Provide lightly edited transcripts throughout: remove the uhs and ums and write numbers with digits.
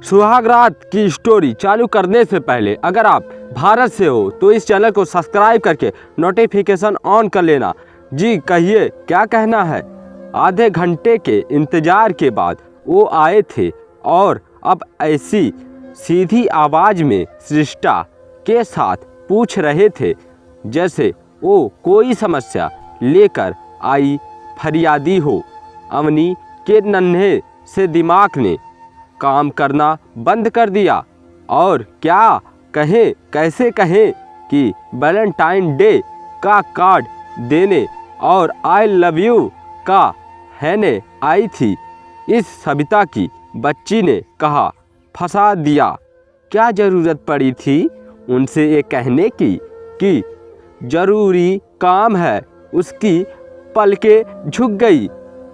सुहाग रात की स्टोरी चालू करने से पहले अगर आप भारत से हो तो इस चैनल को सब्सक्राइब करके नोटिफिकेशन ऑन कर लेना। जी कहिए क्या कहना है। आधे घंटे के इंतज़ार के बाद वो आए थे और अब ऐसी सीधी आवाज़ में सृष्टा के साथ पूछ रहे थे जैसे वो कोई समस्या लेकर आई फरियादी हो। अवनी के नन्हे से दिमाग ने काम करना बंद कर दिया और क्या कहें कैसे कहें कि वैलेंटाइन डे का कार्ड देने और आई लव यू का कहने आई थी। इस सविता की बच्ची ने कहा फंसा दिया। क्या ज़रूरत पड़ी थी उनसे ये कहने की कि ज़रूरी काम है। उसकी पलकें झुक गई,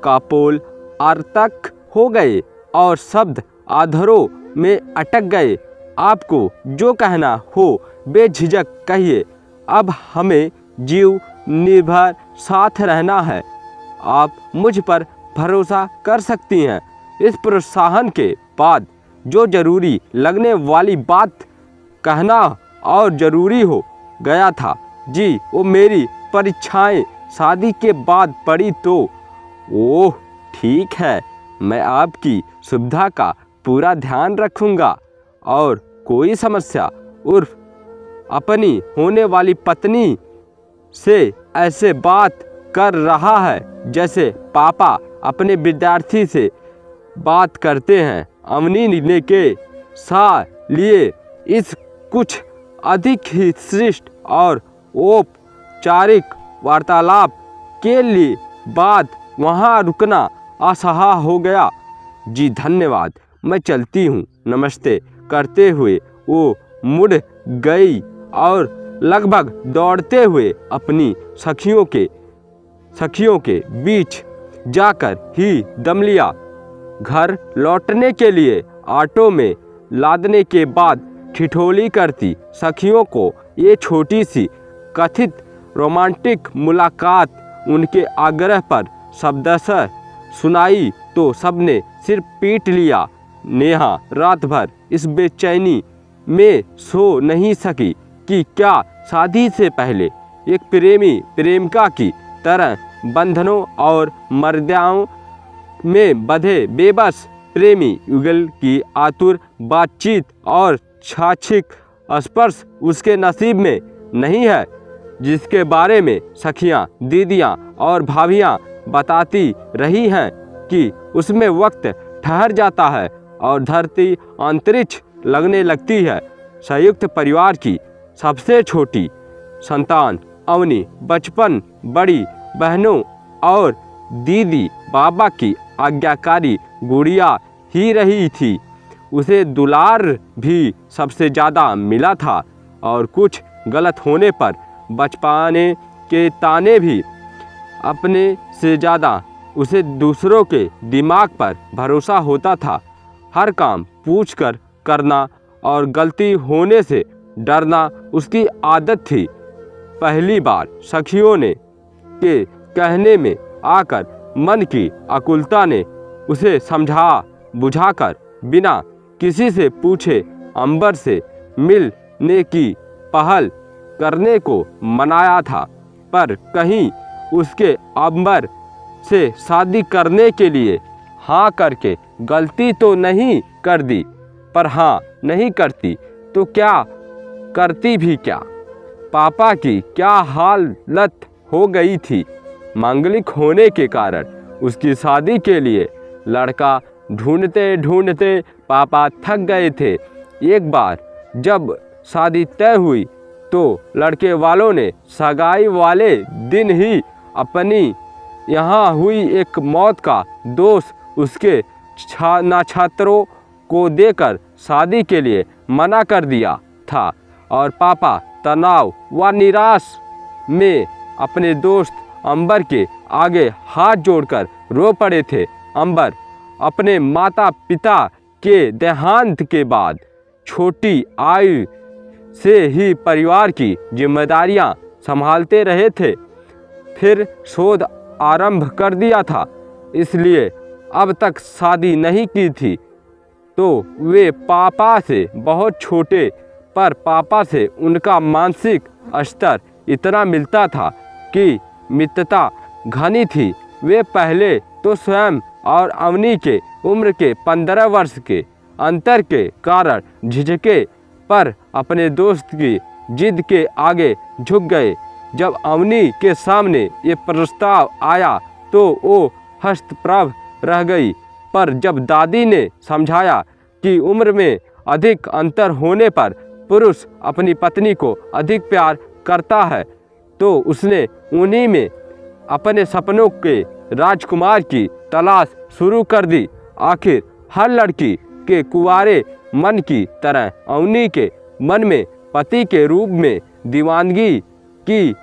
कापोल आर्तक हो गए और शब्द आधरों में अटक गए। आपको जो कहना हो बेझिझक कहिए, अब हमें जीव निर्भर साथ रहना है। आप मुझ पर भरोसा कर सकती हैं। इस प्रोत्साहन के बाद जो ज़रूरी लगने वाली बात कहना और ज़रूरी हो गया था। जी वो मेरी परीक्षाएं शादी के बाद पड़ी तो ओह ठीक है, मैं आपकी सुविधा का पूरा ध्यान रखूंगा और कोई समस्या उर्फ अपनी होने वाली पत्नी से ऐसे बात कर रहा है जैसे पापा अपने विद्यार्थी से बात करते हैं। अवनी ने के साथ लिए इस कुछ अधिक ही श्रेष्ठ और औपचारिक वार्तालाप के लिए बाद वहाँ रुकना असहा हो गया। जी धन्यवाद, मैं चलती हूँ, नमस्ते करते हुए वो मुड़ गई और लगभग दौड़ते हुए अपनी सखियों के बीच जाकर ही दम लिया। घर लौटने के लिए ऑटो में लादने के बाद ठिठोली करती सखियों को ये छोटी सी कथित रोमांटिक मुलाकात उनके आग्रह पर शब्दशः सुनाई तो सबने सिर पीट लिया। नेहा रात भर इस बेचैनी में सो नहीं सकी कि क्या शादी से पहले एक प्रेमी प्रेमिका की तरह बंधनों और मर्यादाओं में बंधे बेबस प्रेमी युगल की आतुर बातचीत और छाछिक स्पर्श उसके नसीब में नहीं है, जिसके बारे में सखियां, दीदियां और भाभियां बताती रही हैं कि उसमें वक्त ठहर जाता है और धरती अंतरिक्ष लगने लगती है। संयुक्त परिवार की सबसे छोटी संतान अवनी बचपन बड़ी बहनों और दीदी बाबा की आज्ञाकारी गुड़िया ही रही थी। उसे दुलार भी सबसे ज़्यादा मिला था और कुछ गलत होने पर बचपने के ताने भी। अपने से ज़्यादा उसे दूसरों के दिमाग पर भरोसा होता था। हर काम पूछकर करना और गलती होने से डरना उसकी आदत थी। पहली बार सखियों ने के कहने में आकर मन की आकुलता ने उसे समझा बुझाकर बिना किसी से पूछे अंबर से मिलने की पहल करने को मनाया था, पर कहीं उसके अंबर से शादी करने के लिए हाँ करके गलती तो नहीं कर दी। पर हाँ नहीं करती तो क्या करती भी क्या। पापा की क्या हालत हो गई थी। मांगलिक होने के कारण उसकी शादी के लिए लड़का ढूंढते ढूंढते पापा थक गए थे। एक बार जब शादी तय हुई तो लड़के वालों ने सगाई वाले दिन ही अपनी यहाँ हुई एक मौत का दोष उसके छात्रों को देकर शादी के लिए मना कर दिया था और पापा तनाव व निराश में अपने दोस्त अंबर के आगे हाथ जोड़कर रो पड़े थे। अंबर अपने माता पिता के देहांत के बाद छोटी आयु से ही परिवार की जिम्मेदारियां संभालते रहे थे। फिर शोध आरंभ कर दिया था, इसलिए अब तक शादी नहीं की थी। तो वे पापा से बहुत छोटे, पर पापा से उनका मानसिक स्तर इतना मिलता था कि मित्रता घनी थी। वे पहले तो स्वयं और अवनी के उम्र के 15 वर्ष के अंतर के कारण झिझके, पर अपने दोस्त की जिद के आगे झुक गए। जब अवनी के सामने ये प्रस्ताव आया तो वो हस्तप्रभ रह गई, पर जब दादी ने समझाया कि उम्र में अधिक अंतर होने पर पुरुष अपनी पत्नी को अधिक प्यार करता है, तो उसने उन्हीं में अपने सपनों के राजकुमार की तलाश शुरू कर दी। आखिर हर लड़की के कुंवारे मन की तरह अवनी के मन में पति के रूप में दीवानगी की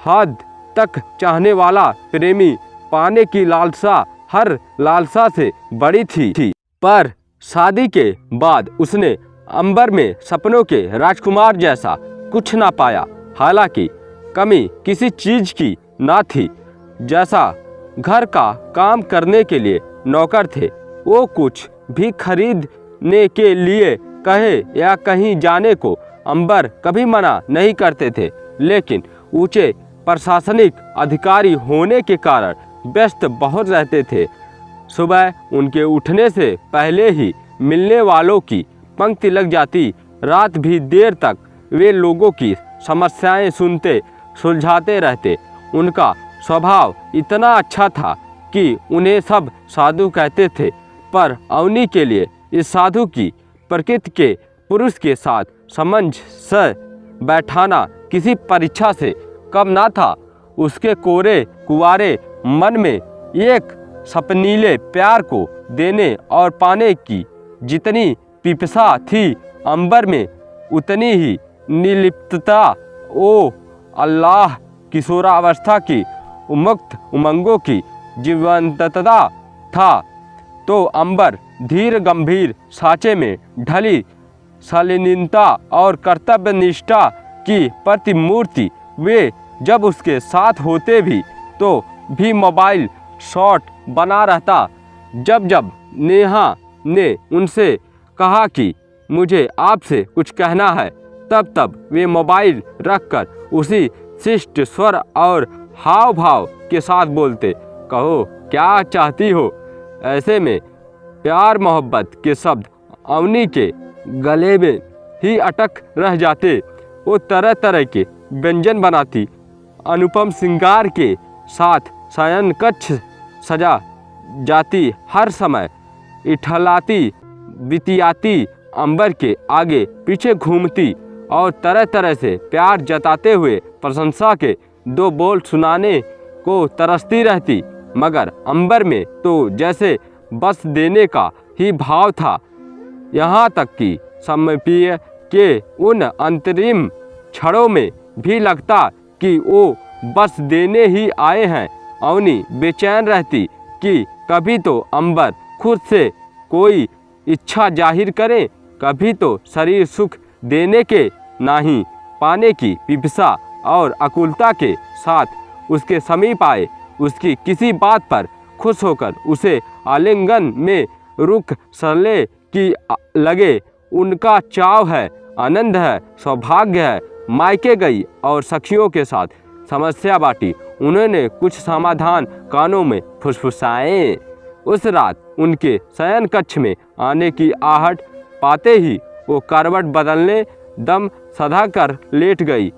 हद तक चाहने वाला प्रेमी पाने की लालसा हर लालसा से बड़ी थी। पर शादी के बाद उसने अंबर में सपनों के राजकुमार जैसा कुछ ना पाया। हालांकि कमी किसी चीज की ना थी। जैसा घर का काम करने के लिए नौकर थे, वो कुछ भी खरीदने के लिए कहे या कहीं जाने को अंबर कभी मना नहीं करते थे। लेकिन ऊंचे प्रशासनिक अधिकारी होने के कारण व्यस्त बहुत रहते थे। सुबह उनके उठने से पहले ही मिलने वालों की पंक्ति लग जाती। रात भी देर तक वे लोगों की समस्याएं सुनते सुलझाते रहते। उनका स्वभाव इतना अच्छा था कि उन्हें सब साधु कहते थे, पर अवनी के लिए इस साधु की प्रकृति के पुरुष के साथ सामंजस्य बैठाना किसी परीक्षा से कम ना था। उसके कोरे कुंवारे मन में एक सपनीले प्यार को देने और पाने की जितनी पिपासा थी, अंबर में उतनी ही निर्लिप्तता। ओ अल्लाह, किशोरावस्था की उन्मुक्त उमंगों की जीवंतता था। तो अंबर धीर गंभीर साँचे में ढली शालीनता और कर्तव्यनिष्ठा की प्रतिमूर्ति। वे जब उसके साथ होते भी मोबाइल शॉट बना रहता। जब जब नेहा ने उनसे कहा कि मुझे आपसे कुछ कहना है, तब तब वे मोबाइल रखकर उसी शिष्ट स्वर और हाव भाव के साथ बोलते, कहो क्या चाहती हो। ऐसे में प्यार मोहब्बत के शब्द अवनी के गले में ही अटक रह जाते। वो तरह तरह के व्यंजन बनाती, अनुपम श्रृंगार के साथ शयन कक्ष सजा जाती, हर समय इठलाती बितियाती अंबर के आगे पीछे घूमती और तरह तरह से प्यार जताते हुए प्रशंसा के दो बोल सुनाने को तरसती रहती। मगर अंबर में तो जैसे बस देने का ही भाव था। यहाँ तक कि समय के उन अंतरिम क्षणों में भी लगता कि वो बस देने ही आए हैं। अवनी बेचैन रहती कि कभी तो अंबर खुद से कोई इच्छा जाहिर करे, कभी तो शरीर सुख देने के नहीं पाने की पिपासा और आकुलता के साथ उसके समीप आए। उसकी किसी बात पर खुश होकर उसे आलिंगन में रुख सरले की लगे। उनका चाव है, आनंद है, सौभाग्य है। मायके गई और सखियों के साथ समस्या बांटी। उन्होंने कुछ समाधान कानों में फुसफुसाए। उस रात उनके शयन कक्ष में आने की आहट पाते ही वो करवट बदलने दम सधा कर लेट गई,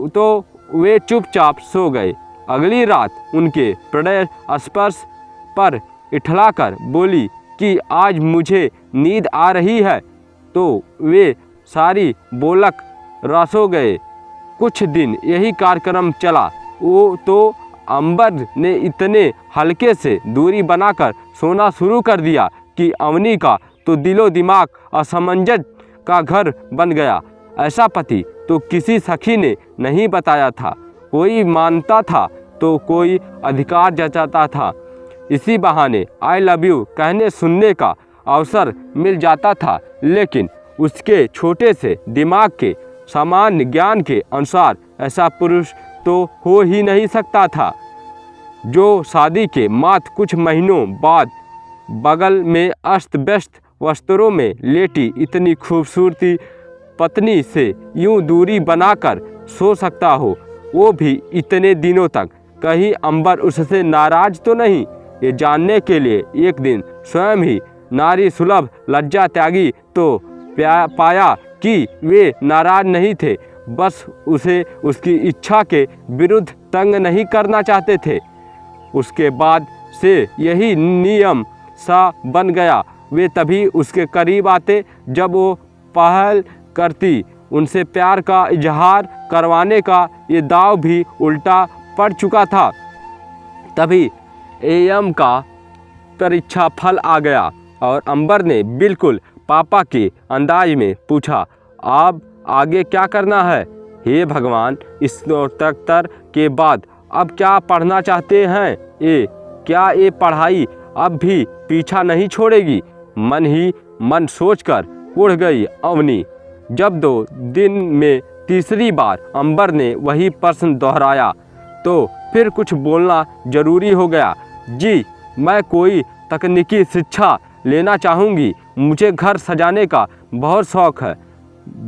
तो वे चुपचाप सो गए। अगली रात उनके प्रणय स्पर्श पर इठलाकर बोली कि आज मुझे नींद आ रही है, तो वे सारी बोलक रसो गए। कुछ दिन यही कार्यक्रम चला। वो तो अंबर ने इतने हल्के से दूरी बनाकर सोना शुरू कर दिया कि अवनी का तो दिलो दिमाग असमंजस का घर बन गया। ऐसा पति तो किसी सखी ने नहीं बताया था। कोई मानता था तो कोई अधिकार जताता था। इसी बहाने आई लव यू कहने सुनने का अवसर मिल जाता था। लेकिन उसके छोटे से दिमाग के सामान्य ज्ञान के अनुसार ऐसा पुरुष तो हो ही नहीं सकता था, जो शादी के मात्र कुछ महीनों बाद बगल में अस्त व्यस्त वस्त्रों में लेटी इतनी खूबसूरती पत्नी से यूं दूरी बनाकर सो सकता हो, वो भी इतने दिनों तक? कहीं अंबर उससे नाराज तो नहीं? ये जानने के लिए एक दिन स्वयं ही नारी सुलभ लज्जा त्यागी तो पाया कि वे नाराज नहीं थे, बस उसे उसकी इच्छा के विरुद्ध तंग नहीं करना चाहते थे। उसके बाद से यही नियम सा बन गया। वे तभी उसके करीब आते जब वो पहल करती। उनसे प्यार का इजहार करवाने का ये दाव भी उल्टा पड़ चुका था। तभी एएम का परीक्षा फल आ गया और अंबर ने बिल्कुल पापा के अंदाज में पूछा, अब आगे क्या करना है? हे भगवान, स्नातकोत्तर के बाद अब क्या पढ़ना चाहते हैं? क्या ये पढ़ाई अब भी पीछा नहीं छोड़ेगी? मन ही मन सोचकर उड़ गई अवनी। जब 2 दिन में तीसरी बार अंबर ने वही प्रश्न दोहराया तो फिर कुछ बोलना जरूरी हो गया। जी, मैं कोई तकनीकी शिक्षा लेना चाहूँगी। मुझे घर सजाने का बहुत शौक़ है।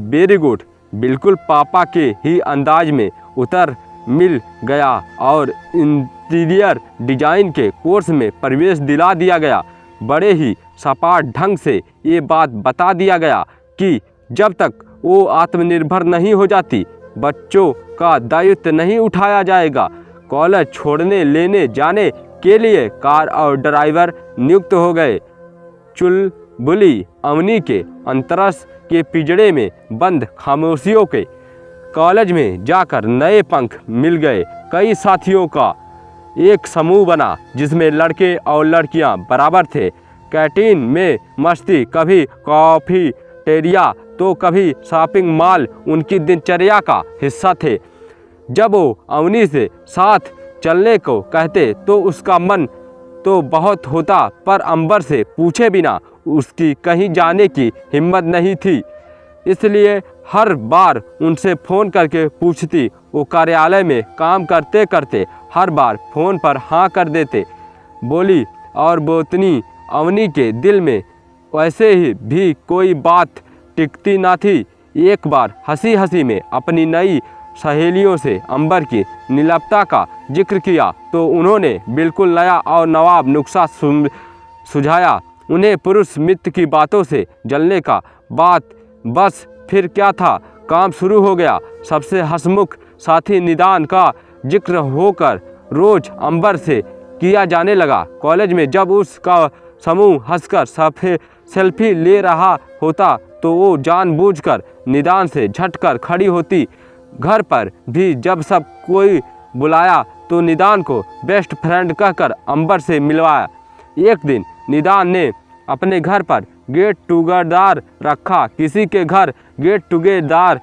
Very good. बिल्कुल पापा के ही अंदाज में उत्तर मिल गया और इंटीरियर डिजाइन के कोर्स में प्रवेश दिला दिया गया। बड़े ही सपाट ढंग से ये बात बता दिया गया कि जब तक वो आत्मनिर्भर नहीं हो जाती, बच्चों का दायित्व नहीं उठाया जाएगा। कॉलेज छोड़ने लेने जाने के लिए कार और ड्राइवर नियुक्त हो गए। चुलबुली अवनी के अंतरस के पिंजड़े में बंद खामोशियों के कॉलेज में जाकर नए पंख मिल गए। कई साथियों का एक समूह बना जिसमें लड़के और लड़कियां बराबर थे। कैंटीन में मस्ती, कभी कॉफ़ी टेरिया तो कभी शॉपिंग मॉल उनकी दिनचर्या का हिस्सा थे। जब वो अवनी से साथ चलने को कहते तो उसका मन तो बहुत होता, पर अंबर से पूछे बिना उसकी कहीं जाने की हिम्मत नहीं थी। इसलिए हर बार उनसे फ़ोन करके पूछती। वो कार्यालय में काम करते करते हर बार फ़ोन पर हाँ कर देते। बोली और बोतनी अवनी के दिल में वैसे ही भी कोई बात टिकती ना थी। एक बार हंसी हंसी में अपनी नई सहेलियों से अंबर की निर्लिप्तता का जिक्र किया तो उन्होंने बिल्कुल नया और नवाब नुस्खा सुझाया। उन्हें पुरुष मित्र की बातों से जलने का बात बस फिर क्या था, काम शुरू हो गया। सबसे हंसमुख साथी निदान का जिक्र होकर रोज अंबर से किया जाने लगा। कॉलेज में जब उसका समूह हंसकर सेल्फी ले रहा होता तो वो जानबूझकर निदान से झटकर खड़ी होती। घर पर भी जब सब कोई बुलाया तो निदान को बेस्ट फ्रेंड कहकर अंबर से मिलवाया। एक दिन निदान ने अपने घर पर गेट टुगेदर रखा। किसी के घर गेट टुगेदर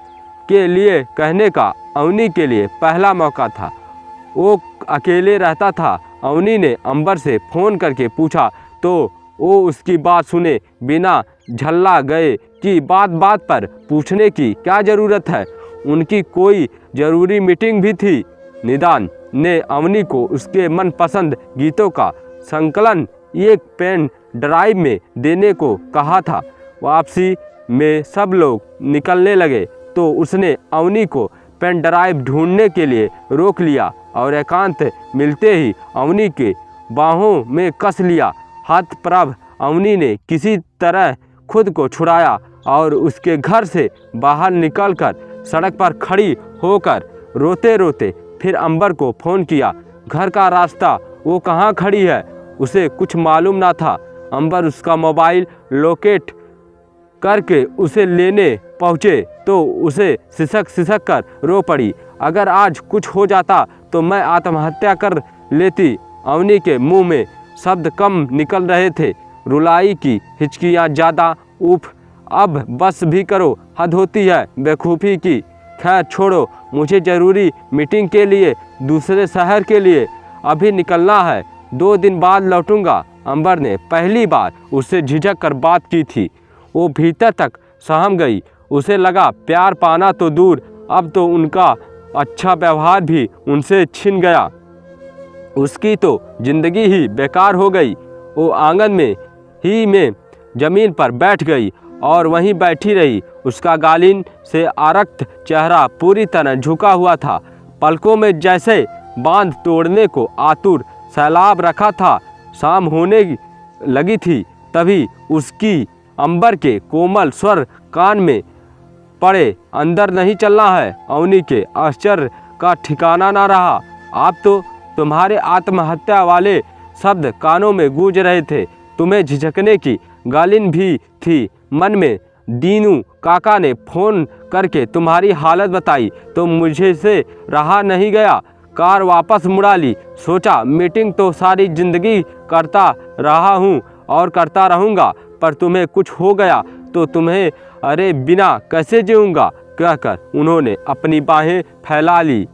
के लिए कहने का अवनी के लिए पहला मौका था। वो अकेले रहता था। अवनी ने अंबर से फ़ोन करके पूछा तो वो उसकी बात सुने बिना झल्ला गए कि बात बात पर पूछने की क्या ज़रूरत है। उनकी कोई ज़रूरी मीटिंग भी थी। निदान ने अवनी को उसके मनपसंद गीतों का संकलन एक पेन ड्राइव में देने को कहा था। वापसी में सब लोग निकलने लगे तो उसने अवनी को पेन ड्राइव ढूंढने के लिए रोक लिया और एकांत मिलते ही अवनी के बाहों में कस लिया। हतप्रभ अवनी ने किसी तरह खुद को छुड़ाया और उसके घर से बाहर निकलकर सड़क पर खड़ी होकर रोते रोते फिर अंबर को फ़ोन किया। घर का रास्ता, वो कहाँ खड़ी है, उसे कुछ मालूम ना था। अंबर उसका मोबाइल लोकेट करके उसे लेने पहुँचे तो उसे सिसक कर रो पड़ी। अगर आज कुछ हो जाता तो मैं आत्महत्या कर लेती। अवनी के मुंह में शब्द कम निकल रहे थे, रुलाई की हिचकियाँ ज़्यादा। उफ, अब बस भी करो, हद होती है बेवकूफ़ी की। खैर छोड़ो, मुझे ज़रूरी मीटिंग के लिए दूसरे शहर के लिए अभी निकलना है। 2 दिन बाद लौटूंगा। अंबर ने पहली बार उससे झिझक कर बात की थी। वो भीतर तक सहम गई। उसे लगा प्यार पाना तो दूर, अब तो उनका अच्छा व्यवहार भी उनसे छिन गया। उसकी तो जिंदगी ही बेकार हो गई। वो आंगन में जमीन पर बैठ गई और वहीं बैठी रही। उसका गालिन से आरक्त चेहरा पूरी तरह झुका हुआ था। पलकों में जैसे बांध तोड़ने को आतुर सैलाब रखा था। शाम होने लगी थी, तभी उसकी अंबर के कोमल स्वर कान में पड़े, अंदर नहीं चलना है। अवनी के आश्चर्य का ठिकाना ना रहा। आप तो तुम्हारे आत्महत्या वाले शब्द कानों में गूंज रहे थे। तुम्हें झिझकने की गालिन भी थी मन में। दीनू काका ने फोन करके तुम्हारी हालत बताई तो मुझे से रहा नहीं गया। कार वापस मुड़ा ली। सोचा मीटिंग तो सारी जिंदगी करता रहा हूँ और करता रहूँगा, पर तुम्हें कुछ हो गया तो तुम्हें अरे बिना कैसे जीऊँगा, कहकर उन्होंने अपनी बाहें फैला ली।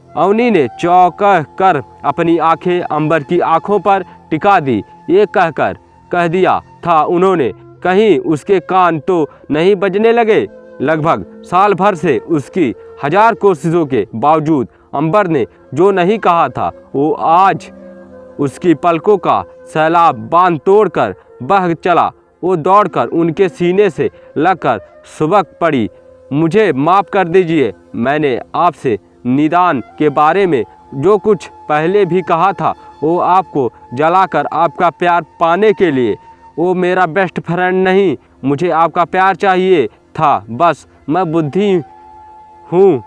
अवनी ने चौंक कर अपनी आंखें अंबर की आंखों पर टिका दी। ये कहकर कह दिया था उन्होंने, कहीं उसके कान तो नहीं बजने लगे। लगभग साल भर से उसकी 1000 कोशिशों के बावजूद अंबर ने जो नहीं कहा था वो आज उसकी पलकों का सैलाब बांध तोड़कर बह चला। वो दौड़कर उनके सीने से लगकर सुबक पड़ी। मुझे माफ़ कर दीजिए, मैंने आपसे निदान के बारे में जो कुछ पहले भी कहा था वो आपको जलाकर आपका प्यार पाने के लिए। वो मेरा बेस्ट फ्रेंड नहीं, मुझे आपका प्यार चाहिए था बस। मैं बुद्धि हूँ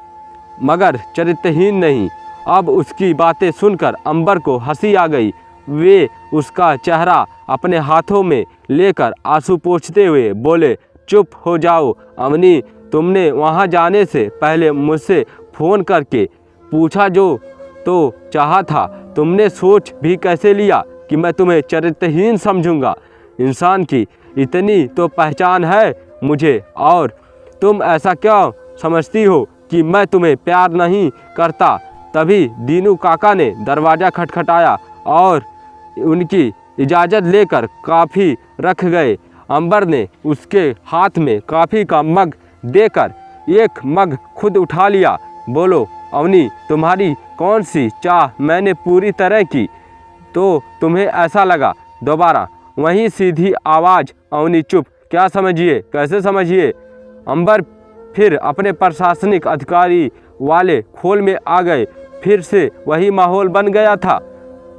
मगर चरित्रहीन नहीं। अब उसकी बातें सुनकर अंबर को हंसी आ गई। वे उसका चेहरा अपने हाथों में लेकर आंसू पोंछते हुए बोले, चुप हो जाओ अवनी, तुमने वहाँ जाने से पहले मुझसे फ़ोन करके पूछा जो तो चाहा था। तुमने सोच भी कैसे लिया कि मैं तुम्हें चरित्रहीन समझूंगा। इंसान की इतनी तो पहचान है मुझे, और तुम ऐसा क्यों समझती हो कि मैं तुम्हें प्यार नहीं करता। तभी दीनू काका ने दरवाज़ा खटखटाया और उनकी इजाज़त लेकर कॉफ़ी रख गए। अंबर ने उसके हाथ में कॉफ़ी का मग देकर एक मग खुद उठा लिया। बोलो अवनी, तुम्हारी कौन सी चाह मैंने पूरी तरह की तो तुम्हें ऐसा लगा। दोबारा वही सीधी आवाज़, अवनी चुप, क्या समझिए, कैसे समझिए। अंबर फिर अपने प्रशासनिक अधिकारी वाले खोल में आ गए। फिर से वही माहौल बन गया था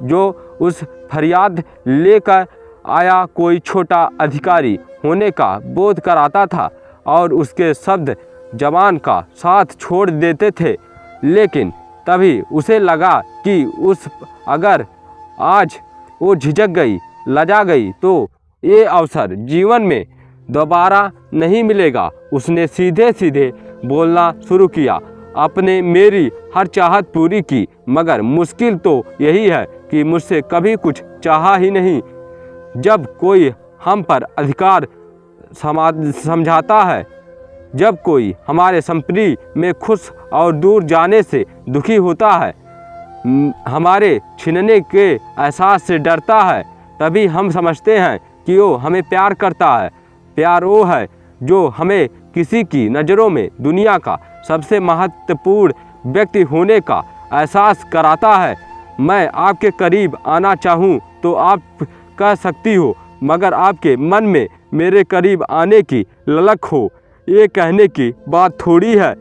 जो उस फरियाद लेकर आया कोई छोटा अधिकारी होने का बोध कराता था और उसके शब्द जबान का साथ छोड़ देते थे। लेकिन तभी उसे लगा कि अगर आज वो झिझक गई, लजा गई तो ये अवसर जीवन में दोबारा नहीं मिलेगा। उसने सीधे सीधे बोलना शुरू किया, आपने मेरी हर चाहत पूरी की, मगर मुश्किल तो यही है कि मुझसे कभी कुछ चाहा ही नहीं। जब कोई हम पर अधिकार समझाता है, जब कोई हमारे संप्री में खुश और दूर जाने से दुखी होता है, हमारे छीनने के एहसास से डरता है, तभी हम समझते हैं कि वो हमें प्यार करता है। प्यार वो है जो हमें किसी की नज़रों में दुनिया का सबसे महत्वपूर्ण व्यक्ति होने का एहसास कराता है। मैं आपके करीब आना चाहूँ तो आप कह सकती हो, मगर आपके मन में मेरे करीब आने की ललक हो, ये कहने की बात थोड़ी है।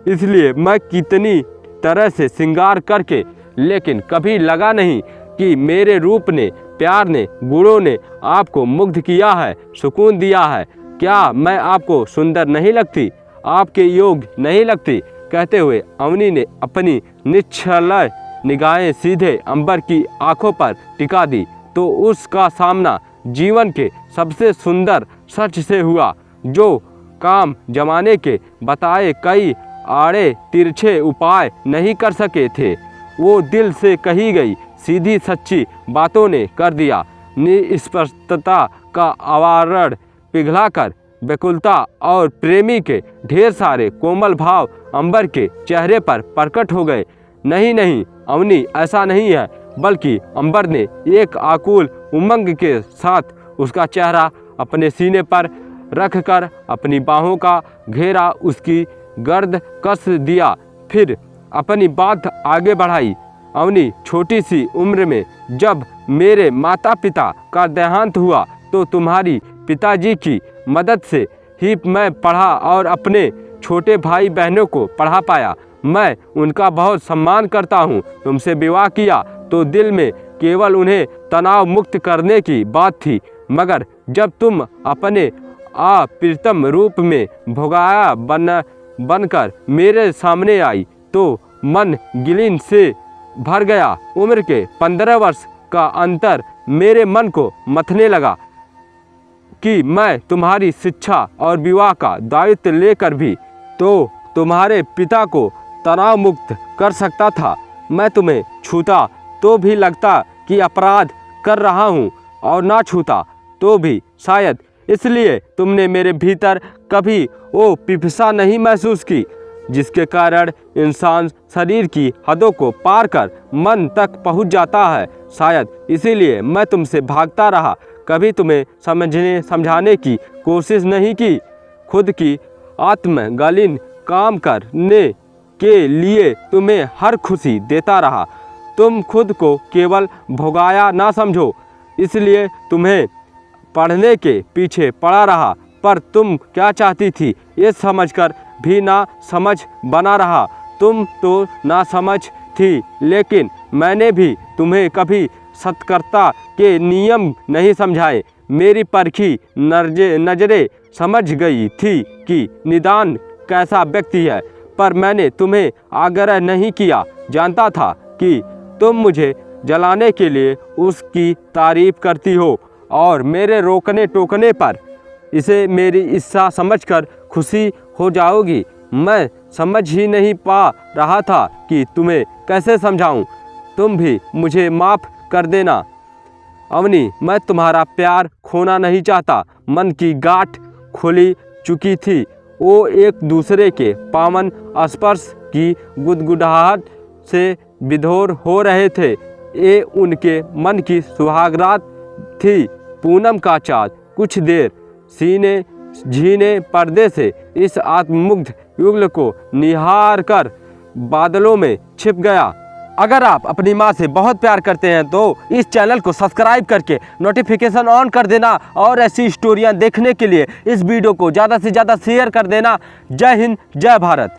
इसलिए मैं कितनी तरह से श्रृंगार करके, लेकिन कभी लगा नहीं कि मेरे रूप ने, प्यार ने, गुणों ने आपको मुग्ध किया है, सुकून दिया है। क्या मैं आपको सुंदर नहीं लगती, आपके योग्य नहीं लगती? कहते हुए अवनी ने अपनी निश्चल निगाहें सीधे अंबर की आंखों पर टिका दी तो उसका सामना जीवन के सबसे सुंदर सच से हुआ, जो काम जमाने के बताए कई आड़े तिरछे उपाय नहीं कर सके थे। वो दिल से कही गई सीधी सच्ची बातों ने कर दिया। निष्पक्षता का आवरण पिघलाकर व्याकुलता और प्रेमी के ढेर सारे कोमल भाव अंबर के चेहरे पर प्रकट हो गए। नहीं नहीं अवनी, ऐसा नहीं है, बल्कि अंबर ने एक आकुल उमंग के साथ उसका चेहरा अपने सीने पर रखकर अपनी बाहों का घेरा उसकी गर्द कस दिया। फिर अपनी बात आगे बढ़ाई। अवनी, छोटी सी उम्र में जब मेरे माता पिता का देहांत हुआ तो तुम्हारी पिताजी की मदद से ही मैं पढ़ा और अपने छोटे भाई बहनों को पढ़ा पाया। मैं उनका बहुत सम्मान करता हूँ। तुमसे विवाह किया तो दिल में केवल उन्हें तनाव मुक्त करने की बात थी, मगर जब तुम अपने अप्रियतम रूप में भोगाया बनकर मेरे सामने आई तो मन गिलीन से भर गया। उम्र के 15 वर्ष का अंतर मेरे मन को मथने लगा कि मैं तुम्हारी शिक्षा और विवाह का दायित्व लेकर भी तो तुम्हारे पिता को तनाव मुक्त कर सकता था। मैं तुम्हें छूता तो भी लगता कि अपराध कर रहा हूँ, और ना छूता तो भी शायद इसलिए तुमने मेरे भीतर कभी वो पिपासा नहीं महसूस की, जिसके कारण इंसान शरीर की हदों को पार कर मन तक पहुँच जाता है। शायद इसीलिए मैं तुमसे भागता रहा, कभी तुम्हें समझाने की कोशिश नहीं की। खुद की आत्मग्लानि काम करने के लिए तुम्हें हर खुशी देता रहा। तुम खुद को केवल भोगाया ना समझो, इसलिए तुम्हें पढ़ने के पीछे पड़ा रहा, पर तुम क्या चाहती थी ये समझकर भी ना समझ बना रहा। तुम तो ना समझ थी, लेकिन मैंने भी तुम्हें कभी सत्कर्ता के नियम नहीं समझाए। मेरी परखी नज़रें समझ गई थी कि निदान कैसा व्यक्ति है, पर मैंने तुम्हें आग्रह नहीं किया। जानता था कि तुम मुझे जलाने के लिए उसकी तारीफ करती हो और मेरे रोकने टोकने पर इसे मेरी इच्छा समझकर खुशी हो जाओगी। मैं समझ ही नहीं पा रहा था कि तुम्हें कैसे समझाऊं। तुम भी मुझे माफ़ कर देना अवनी, मैं तुम्हारा प्यार खोना नहीं चाहता। मन की गांठ खुली चुकी थी, वो एक दूसरे के पावन स्पर्श की गुदगुदाहट से विधोर हो रहे थे। ये उनके मन की सुहागरात थी। पूनम का चाँद कुछ देर सीने झीने पर्दे से इस आत्ममुग्ध युगल को निहार कर बादलों में छिप गया। अगर आप अपनी माँ से बहुत प्यार करते हैं तो इस चैनल को सब्सक्राइब करके नोटिफिकेशन ऑन कर देना, और ऐसी स्टोरियाँ देखने के लिए इस वीडियो को ज़्यादा से ज़्यादा शेयर कर देना। जय हिंद, जय भारत।